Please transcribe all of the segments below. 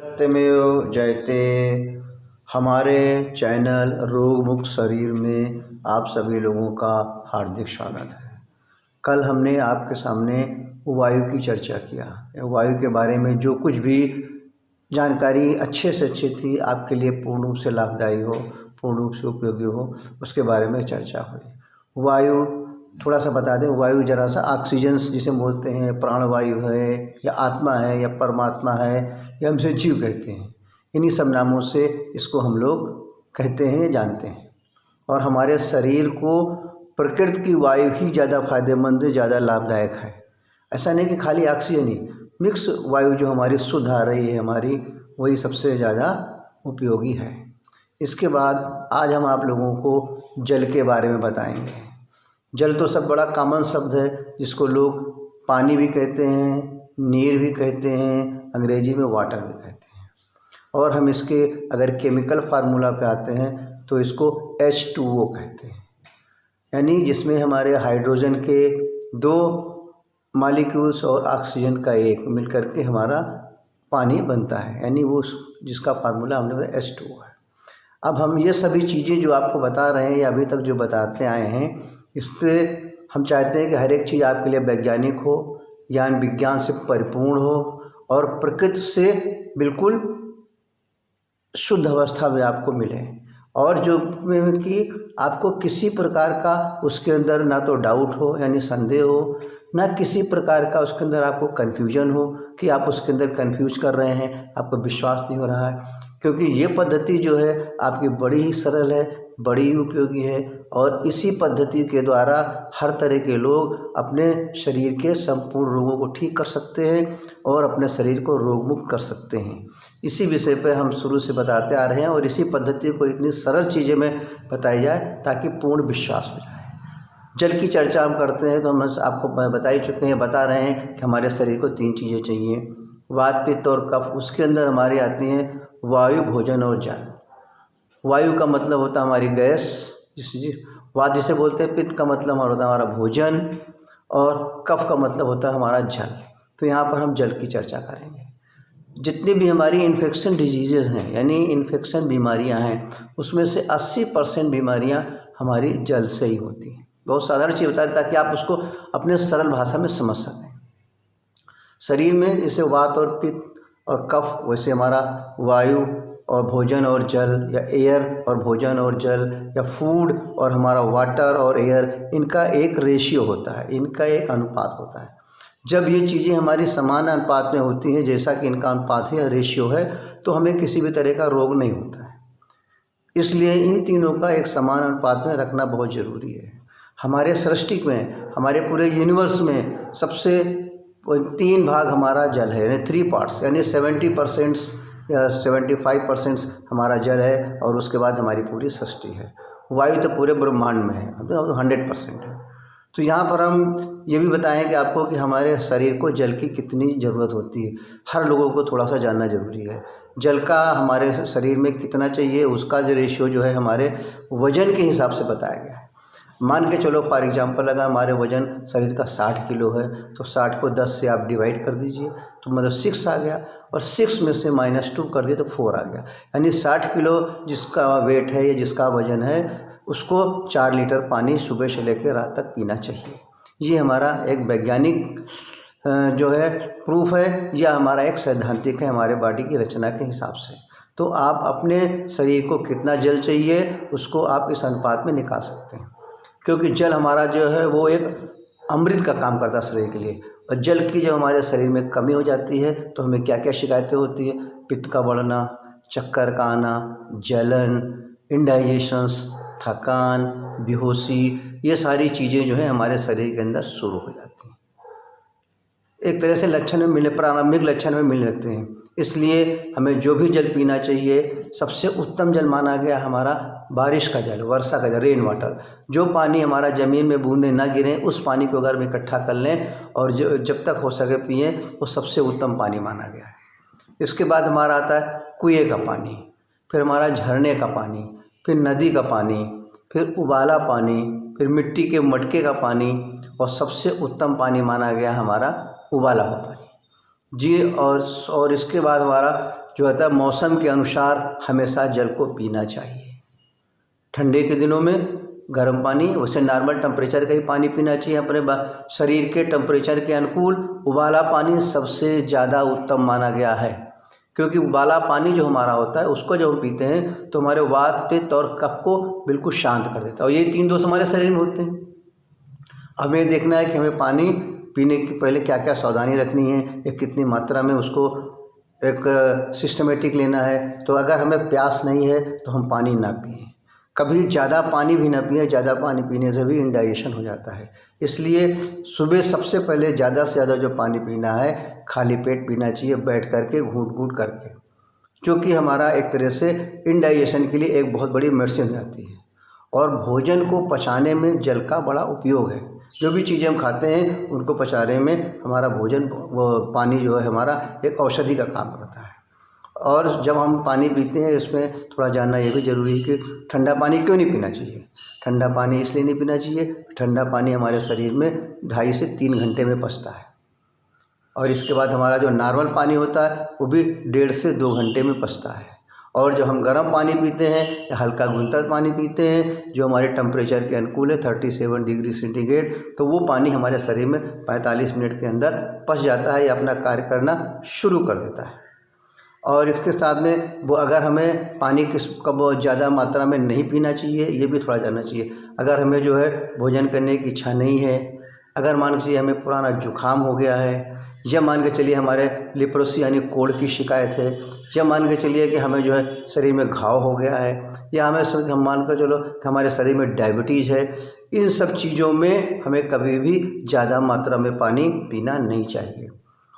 सत्यमेव जयते। हमारे चैनल रोग मुक्त शरीर में आप सभी लोगों का हार्दिक स्वागत है। कल हमने आपके सामने वायु की चर्चा किया। वायु के बारे में जो कुछ भी जानकारी अच्छे से अच्छी थी, आपके लिए पूर्ण रूप से लाभदायी हो, पूर्ण रूप से उपयोगी हो, उसके बारे में चर्चा हुई। वायु थोड़ा सा बता दें। वायु जरा सा ऑक्सीजन जिसे बोलते हैं, प्राणवायु है या आत्मा है या परमात्मा है या हमसे जीव कहते हैं, इन्हीं सब नामों से इसको हम लोग कहते हैं, जानते हैं। और हमारे शरीर को प्रकृति की वायु ही ज़्यादा फायदेमंद, ज़्यादा लाभदायक है। ऐसा नहीं कि खाली ऑक्सीजन ही, मिक्स वायु जो हमारी शुद्ध आ रही है हमारी, वही सबसे ज़्यादा उपयोगी है। इसके बाद आज हम आप लोगों को जल के बारे में बताएंगे। जल तो सब बड़ा कॉमन शब्द है, जिसको लोग पानी भी कहते हैं, नीर भी कहते हैं, अंग्रेजी में वाटर भी कहते हैं। और हम इसके अगर केमिकल फार्मूला पे आते हैं तो इसको H2O कहते हैं, यानी जिसमें हमारे हाइड्रोजन के 2 मॉलिक्यूल्स और ऑक्सीजन का 1 मिलकर के हमारा पानी बनता है, यानी वो जिसका फार्मूला हमने बताया H2O है। अब हम ये सभी चीज़ें जो आपको बता रहे हैं या अभी तक जो बताते आए हैं, इस पर हम चाहते हैं कि हर एक चीज़ आपके लिए वैज्ञानिक हो, ज्ञान विज्ञान से परिपूर्ण हो और प्रकृति से बिल्कुल शुद्ध अवस्था में आपको मिले, और जो कि आपको किसी प्रकार का उसके अंदर ना तो डाउट हो यानी संदेह हो, ना किसी प्रकार का उसके अंदर आपको कन्फ्यूजन हो कि आप उसके अंदर कन्फ्यूज कर रहे हैं, आपको विश्वास नहीं हो रहा है। क्योंकि ये पद्धति जो है आपकी बड़ी ही सरल है, बड़ी ही उपयोगी है, और इसी पद्धति के द्वारा हर तरह के लोग अपने शरीर के संपूर्ण रोगों को ठीक कर सकते हैं और अपने शरीर को रोग मुक्त कर सकते हैं। इसी विषय पर हम शुरू से बताते आ रहे हैं, और इसी पद्धति को इतनी सरल चीज़ें में बताई जाए ताकि पूर्ण विश्वास हो जाए। जल की चर्चा हम करते हैं तो हम आपको बता ही चुके हैं, बता रहे हैं कि हमारे शरीर को 3 चीज़ें चाहिए, वात, पित्त और कफ। उसके अंदर हमारी आती हैं वायु, भोजन और जल। वायु का मतलब होता है हमारी गैस, वात जिसे बोलते हैं, पित्त का मतलब होता है हमारा भोजन, और कफ का मतलब होता है हमारा जल। तो यहाँ पर हम जल की चर्चा करेंगे। जितनी भी हमारी इन्फेक्शन डिजीज़ेज़ हैं, यानी इन्फेक्शन बीमारियाँ हैं, उसमें से 80% बीमारियाँ हमारी जल से ही होती हैं। बहुत साधारण चीज़ बता रहे ताकि आप उसको अपने सरल भाषा में समझ सकें। शरीर में जैसे वात और पित्त और कफ, वैसे हमारा वायु और भोजन और जल, या एयर और भोजन और जल, या फूड और हमारा वाटर और एयर, इनका एक रेशियो होता है, इनका एक अनुपात होता है। जब ये चीज़ें हमारी समान अनुपात में होती हैं, जैसा कि इनका अनुपात है, रेशियो है, तो हमें किसी भी तरह का रोग नहीं होता है। इसलिए इन तीनों का एक समान अनुपात में रखना बहुत ज़रूरी है। हमारे सृष्टि में, हमारे पूरे यूनिवर्स में सबसे 3 भाग हमारा जल है, यानी 3 पार्ट्स, यानी 70% या 75% हमारा जल है, और उसके बाद हमारी पूरी सृष्टि है। वायु तो पूरे ब्रह्मांड में है, 100% है। तो यहाँ पर हम ये भी बताएं कि आपको कि हमारे शरीर को जल की कितनी ज़रूरत होती है। हर लोगों को थोड़ा सा जानना ज़रूरी है। जल का हमारे शरीर में कितना चाहिए, उसका जो रेशियो जो है हमारे वजन के हिसाब से बताया गया है। मान के चलो, फॉर एग्जांपल, अगर हमारे वजन शरीर का 60 किलो है, तो 60 को 10 से आप डिवाइड कर दीजिए, तो मतलब 6 आ गया, और 6 में से -2 कर दिए तो 4 आ गया। यानी 60 किलो जिसका वेट है या जिसका वजन है, उसको 4 लीटर पानी सुबह से लेकर रात तक पीना चाहिए। ये हमारा एक वैज्ञानिक जो है प्रूफ है, या हमारा एक सैद्धांतिक है हमारे बॉडी की रचना के हिसाब से। तो आप अपने शरीर को कितना जल चाहिए उसको आप इस अनुपात में निकाल सकते हैं, क्योंकि जल हमारा जो है वो एक अमृत का काम करता है शरीर के लिए। और जल की जब हमारे शरीर में कमी हो जाती है तो हमें क्या क्या शिकायतें होती है, पित्त का बढ़ना, चक्कर का आना, जलन, इंडाइजेशंस, थकान, बेहोशी, ये सारी चीज़ें जो है हमारे शरीर के अंदर शुरू हो जाती हैं। एक तरह से लक्षण में प्रारंभिक लक्षण में मिलने लगते हैं। इसलिए हमें जो भी जल पीना चाहिए, सबसे उत्तम जल माना गया हमारा बारिश का जल, वर्षा का जल, रेन वाटर। जो पानी हमारा ज़मीन में बूंदें ना गिरें, उस पानी को अगर हम इकट्ठा कर लें और जब तक हो सके पिएँ, वो सबसे उत्तम पानी माना गया है। इसके बाद हमारा आता है कुएँ का पानी, फिर हमारा झरने का पानी, फिर नदी का पानी, फिर उबाला पानी, फिर मिट्टी के मटके का पानी, और सबसे उत्तम पानी माना गया हमारा उबाला हुआ पानी जी। और इसके बाद हमारा जो होता है मौसम के अनुसार हमेशा जल को पीना चाहिए। ठंडे के दिनों में गर्म पानी, वैसे नॉर्मल टेम्परेचर का ही पानी पीना चाहिए। अपने शरीर के टेम्परेचर के अनुकूल उबाला पानी सबसे ज़्यादा उत्तम माना गया है, क्योंकि उबाला पानी जो हमारा होता है उसको जब हम पीते हैं तो हमारे वात पित्त और कफ को बिल्कुल शांत कर देता है, और ये 3 दोष हमारे शरीर में होते हैं। हमें देखना है कि हमें पानी पीने के पहले क्या क्या सावधानी रखनी है, एक कितनी मात्रा में उसको एक सिस्टमेटिक लेना है। तो अगर हमें प्यास नहीं है तो हम पानी ना पिएं, कभी ज़्यादा पानी भी ना पिएं। ज़्यादा पानी पीने से भी इंडाइजेशन हो जाता है। इसलिए सुबह सबसे पहले ज़्यादा से ज़्यादा जो पानी पीना है खाली पेट पीना चाहिए, बैठ करके घूंट घूंट करके, जो कि हमारा एक तरह से इंडाइजेशन के लिए एक बहुत बड़ी मेडिसिन हो जाती है। और भोजन को पचाने में जल का बड़ा उपयोग है। जो भी चीज़ें हम खाते हैं उनको पचाने में हमारा भोजन वो पानी जो है हमारा एक औषधि का काम करता है। और जब हम पानी पीते हैं इसमें थोड़ा जानना ये भी ज़रूरी है कि ठंडा पानी क्यों नहीं पीना चाहिए। ठंडा पानी इसलिए नहीं पीना चाहिए, ठंडा पानी हमारे शरीर में 2.5 से 3 घंटे में पचता है, और इसके बाद हमारा जो नॉर्मल पानी होता है वो भी 1.5 से 2 घंटे में पचता है। और जब हम गर्म पानी पीते हैं या हल्का गुनगुना पानी पीते हैं जो हमारे टेम्परेचर के अनुकूल है 37 डिग्री सेंटीग्रेड, तो वो पानी हमारे शरीर में 45 मिनट के अंदर पच जाता है या अपना कार्य करना शुरू कर देता है। और इसके साथ में वो अगर हमें पानी का बहुत ज़्यादा मात्रा में नहीं पीना चाहिए, ये भी थोड़ा जानना चाहिए। अगर हमें जो है भोजन करने की इच्छा नहीं है, अगर मान के चलिए हमें पुराना जुकाम हो गया है, या मान के चलिए हमारे लेप्रोसी यानी कोढ़ की शिकायत है, या मान के चलिए कि हमें जो है शरीर में घाव हो गया है, या हम मान कर चलो कि हमारे शरीर में डायबिटीज़ है, इन सब चीज़ों में हमें कभी भी ज़्यादा मात्रा में पानी पीना नहीं चाहिए।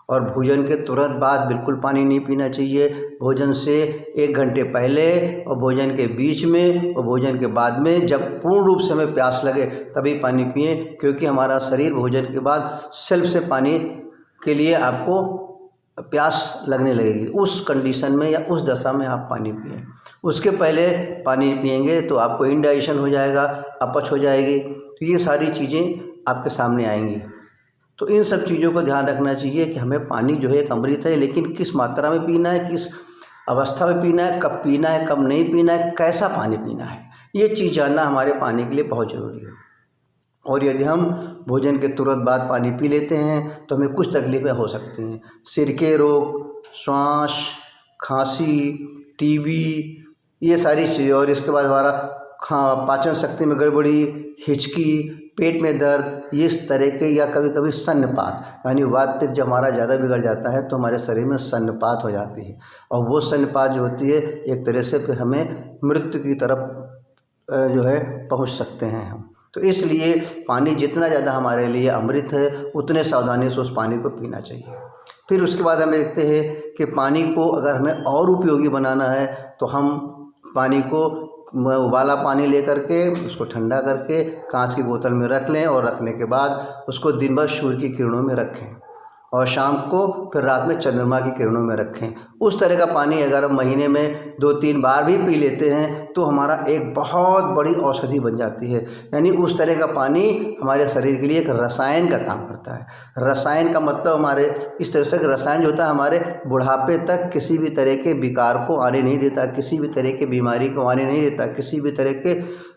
और भोजन के तुरंत बाद बिल्कुल पानी नहीं पीना चाहिए। भोजन से 1 घंटे पहले और भोजन के बीच में और भोजन के बाद में जब पूर्ण रूप से हमें प्यास लगे तभी पानी पिएं, क्योंकि हमारा शरीर भोजन के बाद सेल्फ से पानी के लिए आपको प्यास लगने लगेगी। उस कंडीशन में या उस दशा में आप पानी पिएं। उसके पहले पानी पिएंगे तो आपको इंडाइजेशन हो जाएगा, अपच हो जाएगी, तो ये सारी चीज़ें आपके सामने आएंगी। तो इन सब चीज़ों को ध्यान रखना चाहिए कि हमें पानी जो है एक अमृत है, लेकिन किस मात्रा में पीना है, किस अवस्था में पीना है, कब पीना है, कब नहीं पीना है, कैसा पानी पीना है, ये चीज़ जानना हमारे पानी के लिए बहुत ज़रूरी है। और यदि हम भोजन के तुरंत बाद पानी पी लेते हैं तो हमें कुछ तकलीफ़ें हो सकती हैं। सिर के रोग, श्वास, खांसी, टीबी, ये सारी चीज़ें। और इसके बाद हमारा पाचन शक्ति में गड़बड़ी, हिचकी, पेट में दर्द, ये इस तरह के, या कभी कभी सन्नपात यानी वात पित्त जब हमारा ज़्यादा बिगड़ जाता है तो हमारे शरीर में सन्नपात हो जाती है। और वो सन्नपात जो होती है एक तरह से फिर हमें मृत्यु की तरफ जो है पहुंच सकते हैं हम। तो इसलिए पानी जितना ज़्यादा हमारे लिए अमृत है उतने सावधानी से उस पानी को पीना चाहिए। फिर उसके बाद हम देखते हैं कि पानी को अगर हमें और उपयोगी बनाना है तो हम पानी को उबाला पानी लेकर के उसको ठंडा करके कांच की बोतल में रख लें, और रखने के बाद उसको दिन भर सूर्य की किरणों में रखें और शाम को फिर रात में चंद्रमा की किरणों में रखें। उस तरह का पानी अगर हम महीने में 2-3 बार भी पी लेते हैं तो हमारा एक बहुत बड़ी औषधि बन जाती है। यानी उस तरह का पानी हमारे शरीर के लिए एक रसायन का काम करता है। रसायन का मतलब हमारे इस तरह से रसायन जो होता है हमारे बुढ़ापे तक किसी भी तरह के विकार को आने नहीं देता, किसी भी तरह की बीमारी को आने नहीं देता, किसी भी तरह के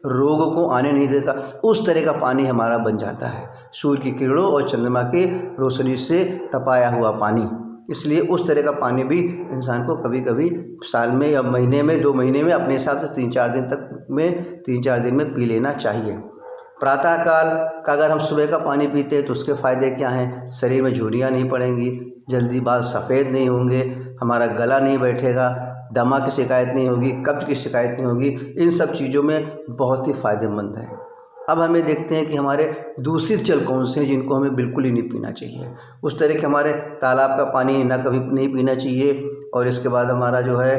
रोग को आने नहीं देता। उस तरह का पानी हमारा बन जाता है, सूर्य की किरणों और चंद्रमा की रोशनी से तपाया हुआ पानी। इसलिए उस तरह का पानी भी इंसान को कभी कभी साल में या महीने में 2 महीने में अपने हिसाब से 3-4 दिन तक में 3-4 दिन में पी लेना चाहिए। प्रातःकाल का अगर हम सुबह का पानी पीते हैं तो उसके फ़ायदे क्या हैं? शरीर में झुर्रियाँ नहीं पड़ेंगी, जल्दी बाल सफ़ेद नहीं होंगे, हमारा गला नहीं बैठेगा, दमा की शिकायत नहीं होगी, कब्ज की शिकायत नहीं होगी। इन सब चीज़ों में बहुत ही फ़ायदेमंद है। अब हमें देखते हैं कि हमारे दूषित जल कौन से हैं जिनको हमें बिल्कुल ही नहीं पीना चाहिए। उस तरह के हमारे तालाब का पानी ना कभी नहीं पीना चाहिए। और इसके बाद हमारा जो है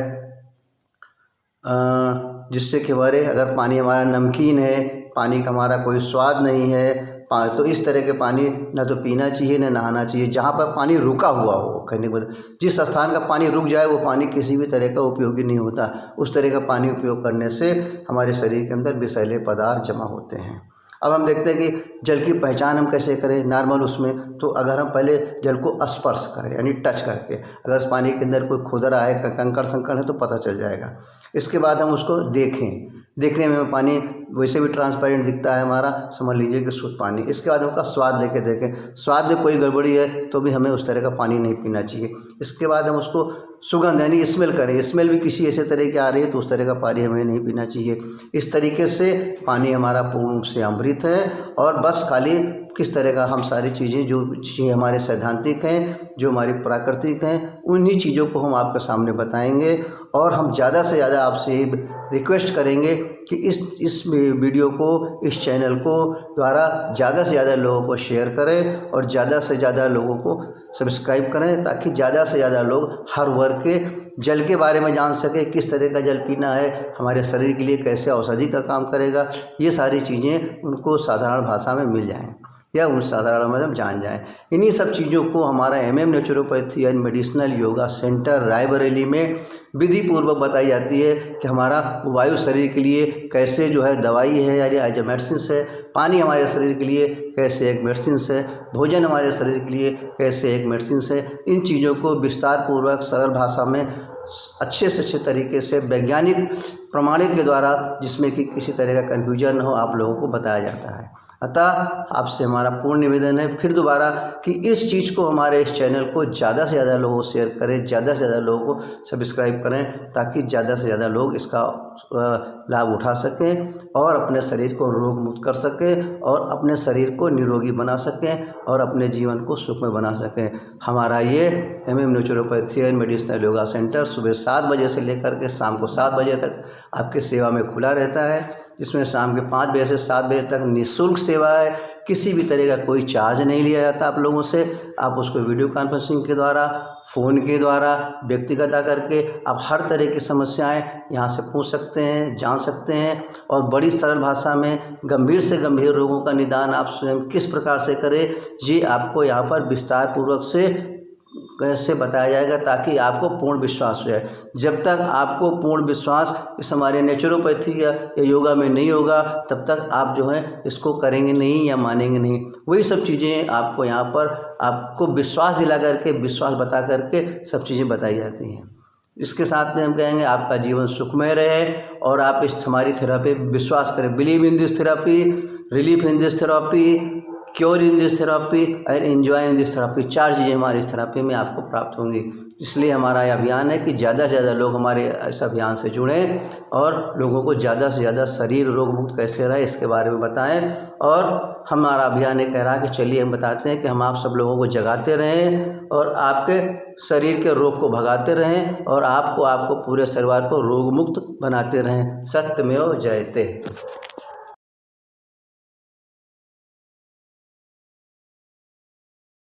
जिससे कि हमारे अगर पानी हमारा नमकीन है, पानी का हमारा कोई स्वाद नहीं है, तो इस तरह के पानी ना तो पीना चाहिए ना नहाना चाहिए। जहाँ पर पानी रुका हुआ हो, कहने के बाद जिस स्थान का पानी रुक जाए वो पानी किसी भी तरह का उपयोगी नहीं होता। उस तरह का पानी उपयोग करने से हमारे शरीर के अंदर विषैले पदार्थ जमा होते हैं। अब हम देखते हैं कि जल की पहचान हम कैसे करें नॉर्मल उसमें। तो अगर हम पहले जल को स्पर्श करें यानी टच करके, अगर उस पानी के अंदर कोई खुदरा है, कंकड़ संकड़ है तो पता चल जाएगा। इसके बाद हम उसको देखें, देखने में पानी वैसे भी ट्रांसपेरेंट दिखता है हमारा, समझ लीजिए कि शुद्ध पानी। इसके बाद उसका स्वाद लेके देखें, स्वाद में कोई गड़बड़ी है तो भी हमें उस तरह का पानी नहीं पीना चाहिए। इसके बाद हम उसको सुगंध यानी स्मेल करें, स्मेल भी किसी ऐसे तरह की आ रही है तो उस तरह का पानी हमें नहीं पीना चाहिए। इस तरीके से पानी हमारा पूर्ण रूप से अमृत है। और बस खाली किस तरह का हम सारी चीज़ें जो चीज़ें हमारे सैद्धांतिक हैं, जो हमारी प्राकृतिक हैं, उन्हीं चीज़ों को हम आपके सामने बताएंगे। और हम ज़्यादा से ज़्यादा आपसे रिक्वेस्ट करेंगे कि इस वीडियो को, इस चैनल को द्वारा ज़्यादा से ज़्यादा लोगों को शेयर करें और ज़्यादा से ज़्यादा लोगों को सब्सक्राइब करें, ताकि ज़्यादा से ज़्यादा लोग हर वर्ग के जल के बारे में जान सकें, किस तरह का जल पीना है, हमारे शरीर के लिए कैसे औषधि का काम करेगा। ये सारी चीज़ें उनको साधारण भाषा में मिल जाएँ या उन साधारण मतलब जान जाएं। इन्हीं सब चीज़ों को हमारा MM naturopathy and medicinal yoga centre Raebareli में विधि पूर्वक बताई जाती है कि हमारा वायु शरीर के लिए कैसे जो है दवाई है यानी एज ए मेडिसिन है, पानी हमारे शरीर के लिए कैसे एक मेडिसिन है, भोजन हमारे शरीर के लिए कैसे एक मेडिसिन है। इन चीज़ों को विस्तार पूर्वक सरल भाषा में अच्छे से अच्छे तरीके से वैज्ञानिक प्रमाणित के द्वारा, जिसमें कि किसी तरह का कन्फ्यूजन न हो, आप लोगों को बताया जाता है। अतः आपसे हमारा पूर्ण निवेदन है फिर दोबारा कि इस चीज़ को, हमारे इस चैनल को ज़्यादा से ज़्यादा लोगों को शेयर करें, ज़्यादा से ज़्यादा लोगों को सब्सक्राइब करें, ताकि ज़्यादा से ज़्यादा लोग इसका लाभ उठा सकें और अपने शरीर को रोग मुक्त कर सकें और अपने शरीर को निरोगी बना सकें और अपने जीवन को सुखमय बना सकें। हमारा ये MM naturopathy and medicinal yoga centre सुबह 7 बजे से लेकर के शाम को 7 बजे तक आपकी सेवा में खुला रहता है, जिसमें शाम के 5 बजे से 7 बजे तक निःशुल्क सेवा है। किसी भी तरह का कोई चार्ज नहीं लिया जाता आप लोगों से। आप उसको वीडियो कॉन्फ्रेंसिंग के द्वारा, फ़ोन के द्वारा, व्यक्तिगत आकर के आप हर तरह की समस्याएं यहाँ से पूछ सकते हैं, जान सकते हैं। और बड़ी सरल भाषा में गंभीर से गंभीर रोगों का निदान आप स्वयं किस प्रकार से करें, ये आपको यहाँ पर विस्तार पूर्वक से कैसे बताया जाएगा, ताकि आपको पूर्ण विश्वास हो जाए। जब तक आपको पूर्ण विश्वास इस हमारे नेचुरोपैथी या योगा में नहीं होगा, तब तक आप जो है इसको करेंगे नहीं या मानेंगे नहीं। वही सब चीज़ें आपको यहाँ पर आपको विश्वास दिला करके, विश्वास बता करके सब चीज़ें बताई जाती हैं। इसके साथ में हम कहेंगे आपका जीवन सुखमय रहे और आप इस हमारी थेरेपी विश्वास करें। Believe in this therapy, relief in this therapy, cure in this therapy and enjoy in this therapy. 4 चीज़ें हमारी इस थेरेपी में आपको प्राप्त होंगी। इसलिए हमारा यह अभियान है कि ज़्यादा से ज़्यादा लोग हमारे इस अभियान से जुड़ें और लोगों को ज़्यादा से ज़्यादा शरीर रोग मुक्त कैसे रहे इसके बारे में बताएं। और हमारा अभियान ये कह रहा है कि चलिए हम बताते हैं कि हम आप सब लोगों को जगाते रहें और आपके शरीर के रोग को भगाते रहें और आपको पूरे परिवार को रोग मुक्त बनाते रहें। सत्यमेव जयते।